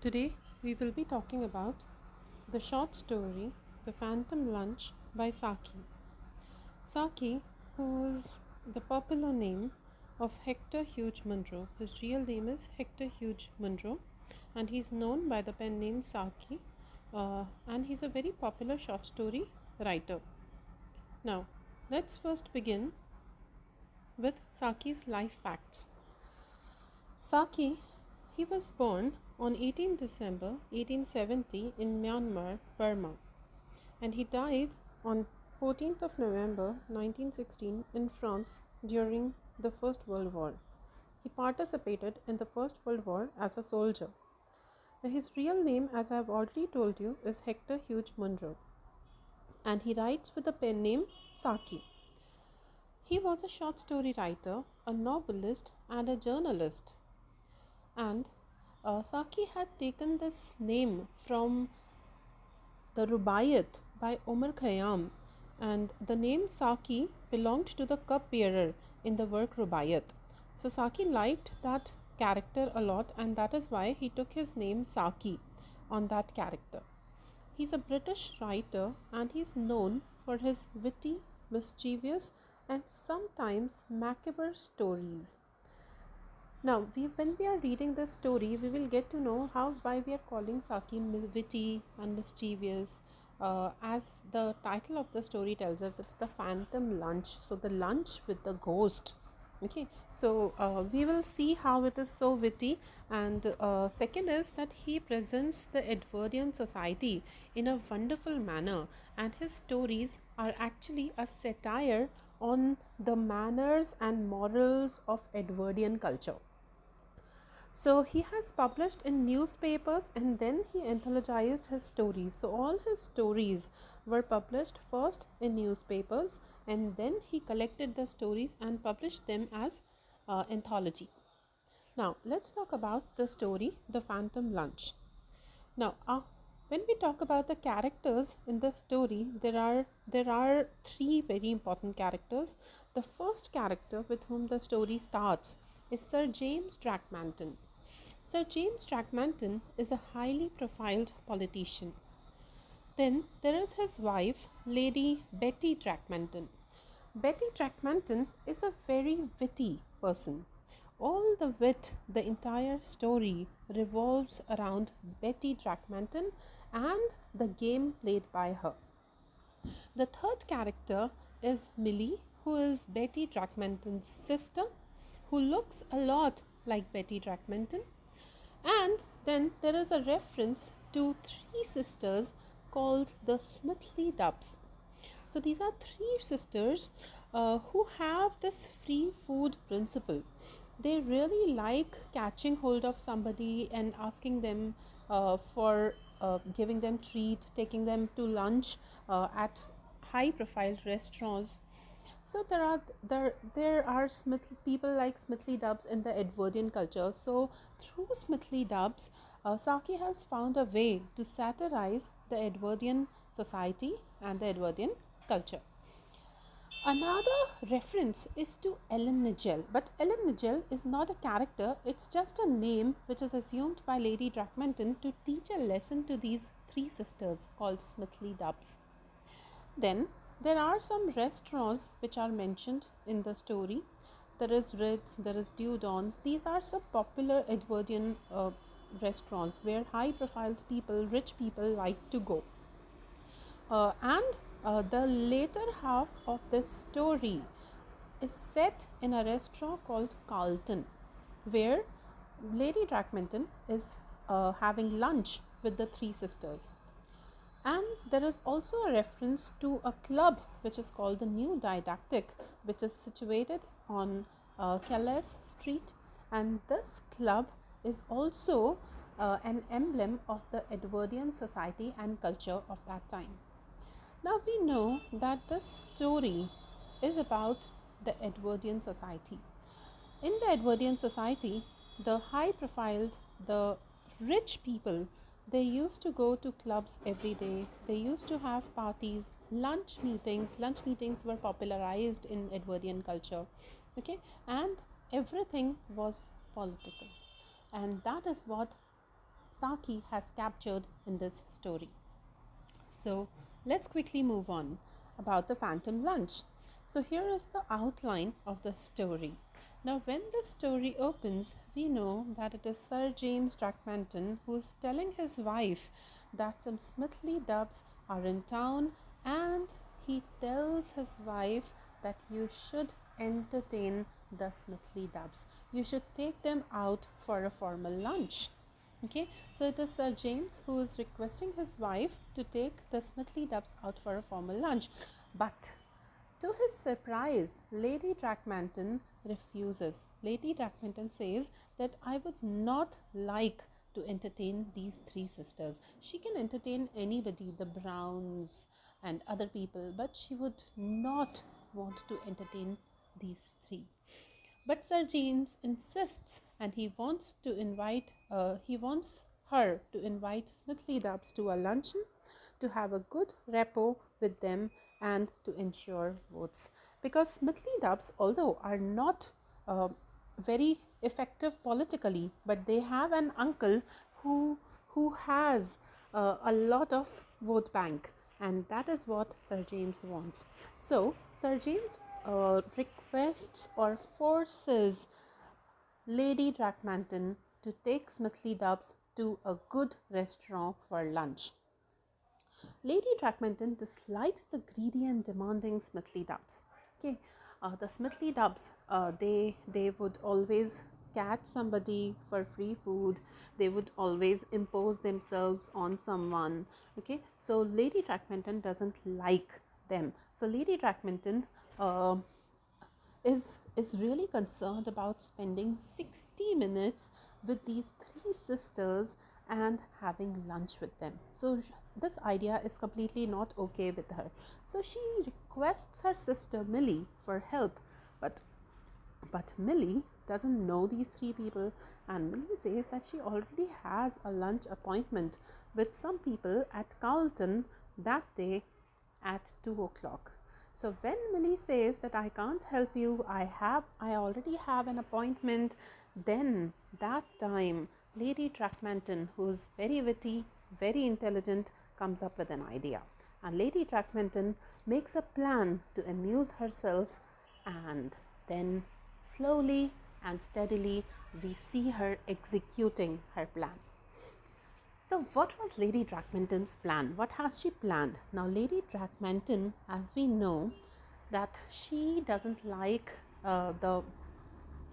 Today we will be talking about the short story The Phantom Lunch by Saki. Saki, who is the popular name of Hector Hugh Munroe. His real name is Hector Hugh Munroe, and he's known by the pen name Saki, and he's a very popular short story writer. Now, let's first begin with Saki's life facts. Saki, he was born on 18 December 1870 in Myanmar, Burma, and he died on 14th of November 1916 in France during the First World War. He participated in the First World War as a soldier. Now, his real name, as I have already told you, is Hector Hugh Munroe, and he writes with the pen name Saki. He was a short story writer, a novelist, and a journalist. And Saki had taken this name from the Rubaiyat by Omar Khayyam, and the name Saki belonged to the cupbearer in the work Rubaiyat. So Saki liked that character a lot, and that is why he took his name Saki on that character. He's a British writer, and he's known for his witty, mischievous, and sometimes macabre stories. Now, when we are reading this story, we will get to know why we are calling Saki witty and mischievous. As the title of the story tells us, it's the Phantom Lunch. So, the lunch with the ghost. Okay, so we will see how it is so witty. And second is that he presents the Edwardian society in a wonderful manner, and his stories are actually a satire on the manners and morals of Edwardian culture. So he has published in newspapers, and then he anthologized his stories. So all his stories were published first in newspapers, and then he collected the stories and published them as anthology. Now let's talk about the story The Phantom Lunch. Now when we talk about the characters in the story, there are three very important characters. The first character with whom the story starts is Sir James Trackmanton. Sir James Trackmanton is a highly profiled politician. Then there is his wife, Lady Betty Trackmanton. Betty Trackmanton is a very witty person. All the wit, the entire story revolves around Betty Trackmanton and the game played by her. The third character is Millie, who is Betty Trackmanton's sister, who looks a lot like Betty Trackmanton. And then there is a reference to three sisters called the Smithley Dubs. So these are three sisters who have this free food principle. They really like catching hold of somebody and asking them for giving them treat, taking them to lunch at high profile restaurants. So there are people like Smithley Dubs in the Edwardian culture. So through Smithley Dubs, Saki has found a way to satirize the Edwardian society and the Edwardian culture. Another reference is to Ellen Nigel, but Ellen Nigel is not a character, it's just a name which is assumed by Lady Trackmanton to teach a lesson to these three sisters called Smithley Dubs. Then there are some restaurants which are mentioned in the story. There is Ritz, there is Dew Dawns. These are some popular Edwardian restaurants where high profile people, rich people like to go. And the later half of this story is set in a restaurant called Carlton, where Lady Trackmanton is having lunch with the three sisters. And there is also a reference to a club which is called the New Didactic, which is situated on Calais Street, and this club is also an emblem of the Edwardian society and culture of that time. Now we know that this story is about the Edwardian society. In the Edwardian society, the high profiled, the rich people, they used to go to clubs every day. They used to have parties, lunch meetings. Lunch meetings were popularized in Edwardian culture. Okay, and everything was political. And that is what Saki has captured in this story. So let's quickly move on about the Phantom Lunch. So here is the outline of the story. Now, when the story opens, we know that it is Sir James Drakmanton who is telling his wife that some Smithley Dubs are in town, and he tells his wife that you should entertain the Smithley Dubs. You should take them out for a formal lunch. Okay, so it is Sir James who is requesting his wife to take the Smithley Dubs out for a formal lunch. But to his surprise, Lady Drakmanton refuses. Lady Drakmanton says that I would not like to entertain these three sisters. She can entertain anybody, the Browns and other people, but she would not want to entertain these three. But Sir James insists, and he wants her to invite Smithley Dubs to a luncheon, to have a good rapport with them, and to ensure votes. Because Smithley Dubs, although are not very effective politically, but they have an uncle who has a lot of vote bank, and that is what Sir James wants. So Sir James requests or forces Lady Drakmanton to take Smithley Dubs to a good restaurant for lunch. Lady Drakmanton dislikes the greedy and demanding Smithley Dubs. Okay, the Smithley Dubs, they would always catch somebody for free food. They would always impose themselves on someone. Okay, so Lady Drakmanton doesn't like them. So Lady Drakmanton is really concerned about spending 60 minutes with these three sisters and having lunch with them. So this idea is completely not okay with her. So she requests her sister Millie for help, but Millie doesn't know these three people, and Millie says that she already has a lunch appointment with some people at Carlton that day at 2 o'clock. So when Millie says that I can't help you, I already have an appointment, then that time Lady Drakmanton, who's very witty, very intelligent, comes up with an idea. And Lady Drakmanton makes a plan to amuse herself, and then slowly and steadily we see her executing her plan. So what was Lady Drakmanton's plan? What has she planned? Now Lady Drakmanton, as we know, that she doesn't like the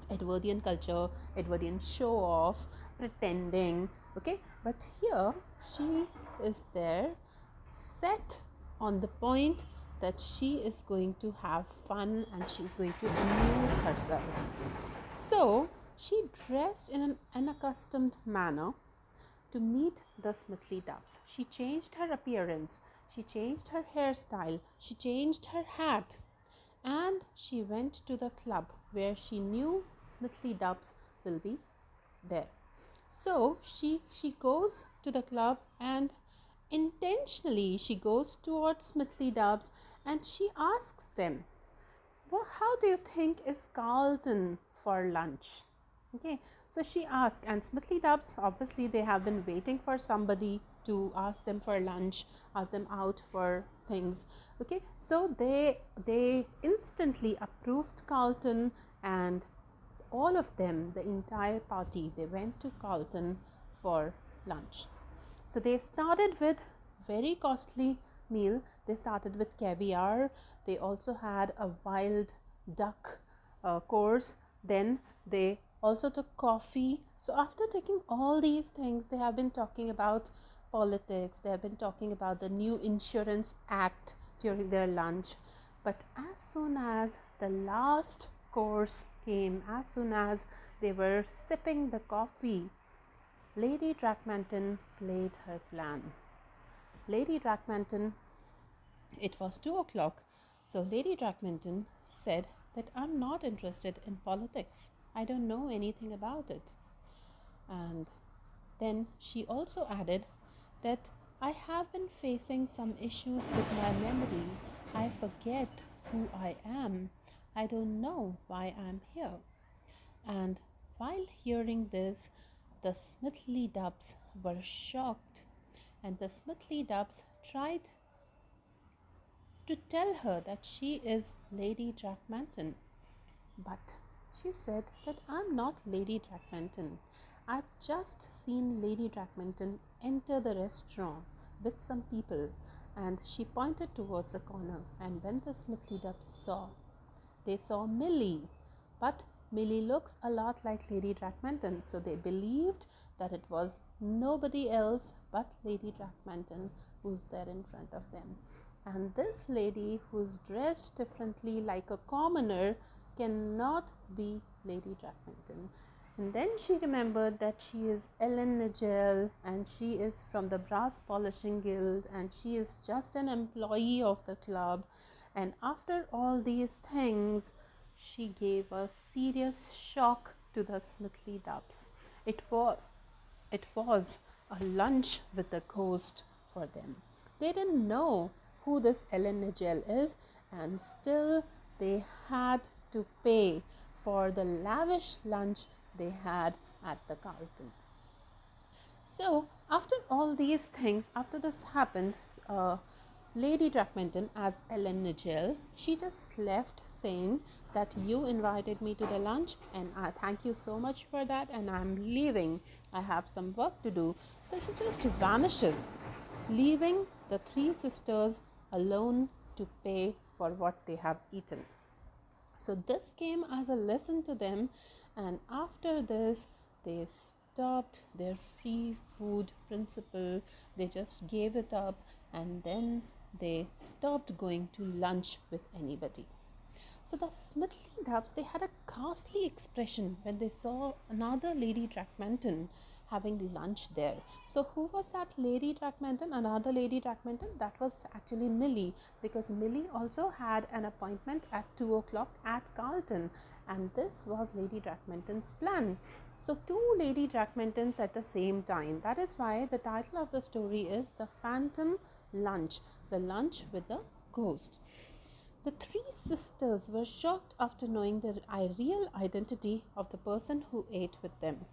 Edwardian culture, Edwardian show off, pretending, okay? But here she is there, set on the point that she is going to have fun and she is going to amuse herself. So she dressed in an unaccustomed manner to meet the Smithley Dubs. She changed her appearance, she changed her hairstyle, she changed her hat, and she went to the club where she knew Smithley Dubs will be there. So she goes to the club, and intentionally she goes towards Smithley Dubs and she asks them, well, how do you think is Carlton for lunch? Okay, so she asked, and Smithley Dubs, obviously they have been waiting for somebody to ask them for lunch, ask them out for things. Okay, so they instantly approved Carlton, and all of them, the entire party, they went to Carlton for lunch. So they started with very costly meal. They started with caviar. They also had a wild duck course. Then they also took coffee. So after taking all these things, they have been talking about politics. They have been talking about the new insurance act during their lunch. But as soon as the last course came, as soon as they were sipping the coffee, Lady Drakmanton played her plan. Lady Drakmanton, it was 2 o'clock, so Lady Drakmanton said that I'm not interested in politics. I don't know anything about it. And then she also added that I have been facing some issues with my memory. I forget who I am. I don't know why I'm here. And while hearing this, the Smithley Dubs were shocked, and the Smithly Dubs tried to tell her that she is Lady Drakmanton. But she said that I'm not Lady Drakmanton. I've just seen Lady Drakmanton enter the restaurant with some people, and she pointed towards a corner. And when the Smithly Dubs saw, they saw Millie, but Millie looks a lot like Lady Drakmanton, so they believed that it was nobody else but Lady Drakmanton who's there in front of them. And this lady, who's dressed differently like a commoner, cannot be Lady Drakmanton. And then she remembered that she is Ellen Nigel, and she is from the Brass Polishing Guild, and she is just an employee of the club. And after all these things, she gave a serious shock to the Smithly Dubs. It was a lunch with the ghost for them. They didn't know who this Ellen Nigel is, and still they had to pay for the lavish lunch they had at the Carlton. So, after all these things, after this happened, Lady Drakmanton, as Ellen Nigel, she just left saying that you invited me to the lunch and I thank you so much for that, and I'm leaving. I have some work to do. So she just vanishes, leaving the three sisters alone to pay for what they have eaten. So this came as a lesson to them, and after this, they stopped their free food principle. They just gave it up, and then they stopped going to lunch with anybody. So the Smithly Dubs, they had a ghastly expression when they saw another Lady Drakmanton having lunch there. So who was that Lady Drakmanton? Another Lady Drakmanton? That was actually Millie, because Millie also had an appointment at 2 o'clock at Carlton, and this was Lady Drakmanton's plan. So two Lady Drakmantons at the same time. That is why the title of the story is The Phantom Lunch, the lunch with the ghost. The three sisters were shocked after knowing the real identity of the person who ate with them.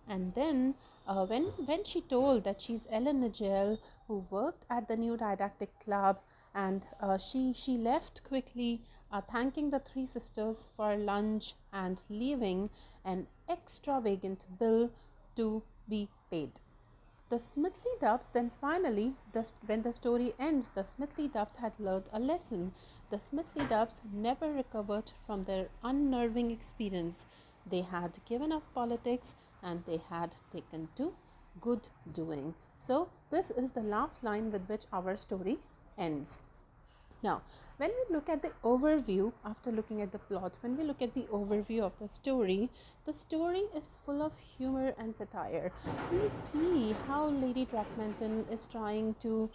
And then, when she told that she's Ellen Nigel, who worked at the New Didactic Club, and she left quickly, thanking the three sisters for lunch and leaving an extravagant bill to be paid. The Smithly Dubs then finally, when the story ends, the Smithly Dubs had learned a lesson. The Smithly Dubs never recovered from their unnerving experience. They had given up politics and they had taken to good doing. So, this is the last line with which our story ends. Now, when we look at the overview, after looking at the plot, when we look at the overview of the story is full of humor and satire. We see how Lady Drakmanton is trying to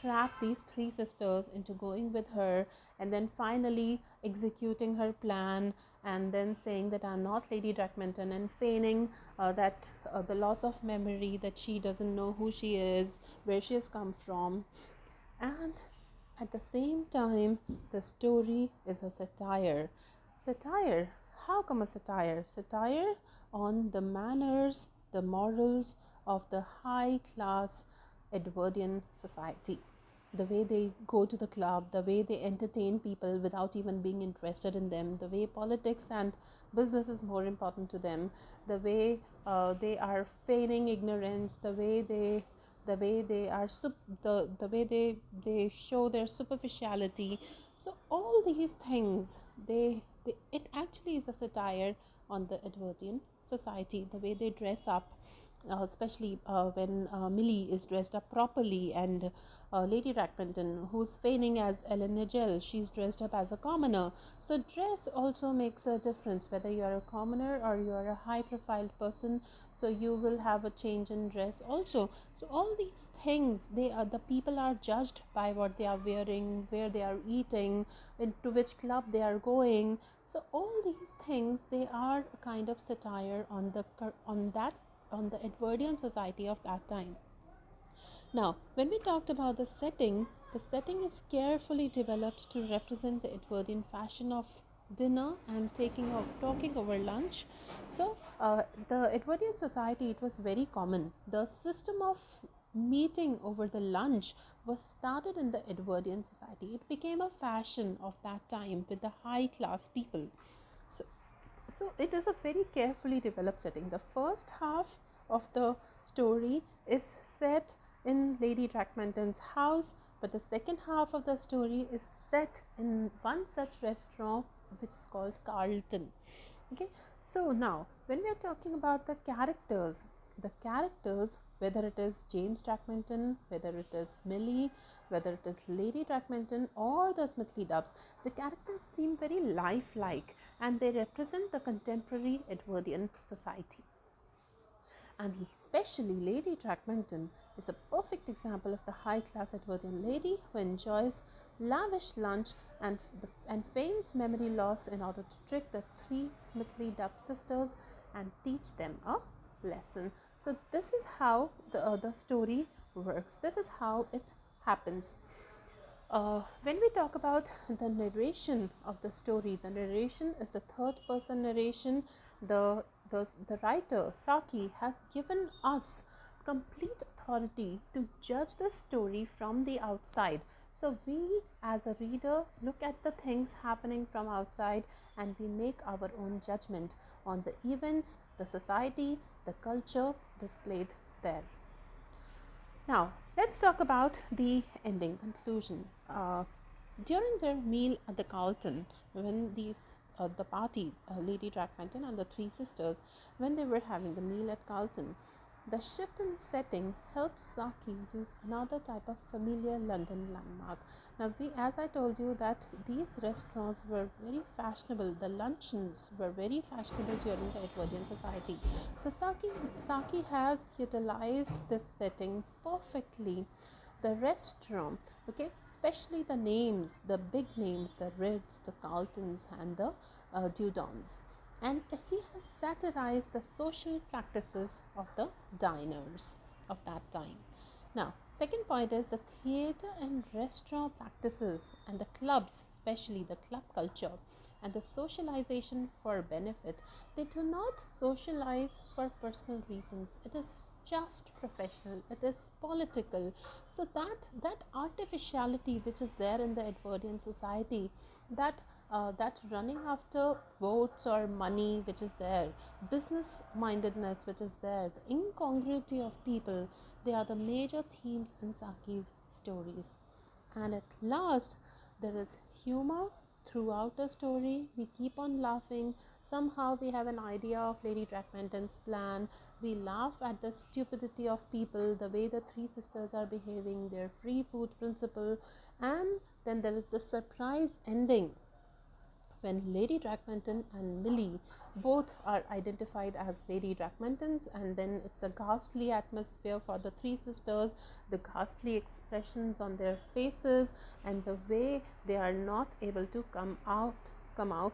trap these three sisters into going with her, and then finally executing her plan, and then saying that I'm not Lady Drakmanton, and feigning that the loss of memory, that she doesn't know who she is, where she has come from. And at the same time, the story is a satire. Satire? How come a satire? Satire on the manners, the morals of the high class Edwardian society. The way they go to the club, the way they entertain people without even being interested in them, the way politics and business is more important to them, the way they are feigning ignorance, the way they are the way they show their superficiality. So all these things, they it actually is a satire on the Edwardian society, the way they dress up, especially when Millie is dressed up properly, and Lady Drakmanton, who's feigning as Ellen Nigel, she's dressed up as a commoner. So dress also makes a difference, whether you are a commoner or you are a high-profile person. So you will have a change in dress also. So all these things, the people are judged by what they are wearing, where they are eating, into which club they are going. So all these things, they are a kind of satire on the Edwardian society of that time. Now, when we talked about the setting is carefully developed to represent the Edwardian fashion of dinner and talking over lunch. So the Edwardian society, it was very common. The system of meeting over the lunch was started in the Edwardian society. It became a fashion of that time with the high class people. So, so it is a very carefully developed setting. The first half of the story is set in Lady Drakmanton's house, but the second half of the story is set in one such restaurant which is called Carlton. Okay, so now when we are talking about the characters, whether it is James Drakmanton, whether it is Millie, whether it is Lady Drakmanton or the Smithley Dubs, the characters seem very lifelike and they represent the contemporary Edwardian society. And especially Lady Drakmanton is a perfect example of the high-class Edwardian lady who enjoys lavish lunch and feigns memory loss in order to trick the three Smithley Dubb sisters and teach them a lesson. So this is how the story works. This is how it happens. When we talk about the narration of the story, the narration is the third person narration. The writer Saki has given us complete authority to judge the story from the outside. So we as a reader look at the things happening from outside and we make our own judgment on the events, the society, the culture displayed there. Now, let's talk about the ending conclusion. During their meal at the Carlton, when the party, Lady Drakmanton and the three sisters, when they were having the meal at Carlton, the shift in setting helps Saki use another type of familiar London landmark. Now, as I told you, that these restaurants were very fashionable. The luncheons were very fashionable during the Edwardian society. So Saki has utilized this setting perfectly. The restaurant, okay, especially the names, the big names, the Ritz, the Carltons, and the Dudons, and he has satirized the social practices of the diners of that time. Now, second point is the theatre and restaurant practices and the clubs, especially the club culture and the socialization for benefit. They do not socialize for personal reasons. It is just professional. It is political. So that artificiality which is there in the Edwardian society, that running after votes or money which is there, business mindedness which is there, the incongruity of people, they are the major themes in Saki's stories. And at last, there is humor throughout the story. We keep on laughing. Somehow we have an idea of Lady Drakmanton's plan. We laugh at the stupidity of people, the way the three sisters are behaving, their free food principle, and then there is the surprise ending when Lady Drakmanton and Millie both are identified as Lady Drakmantons, and then it's a ghastly atmosphere for the three sisters, the ghastly expressions on their faces, and the way they are not able to come out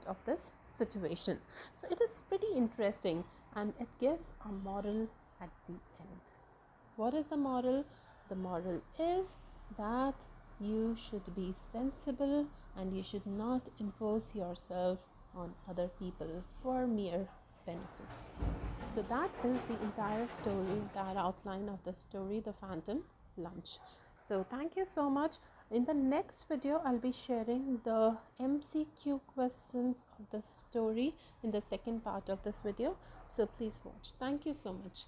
of this situation. So it is pretty interesting and it gives a moral at the end. What is the moral? The moral is that you should be sensible and you should not impose yourself on other people for mere benefit. So that is the entire story, entire outline of the story, The Phantom Lunch. So thank you so much. In the next video, I'll be sharing the MCQ questions of the story in the second part of this video. So please watch. Thank you so much.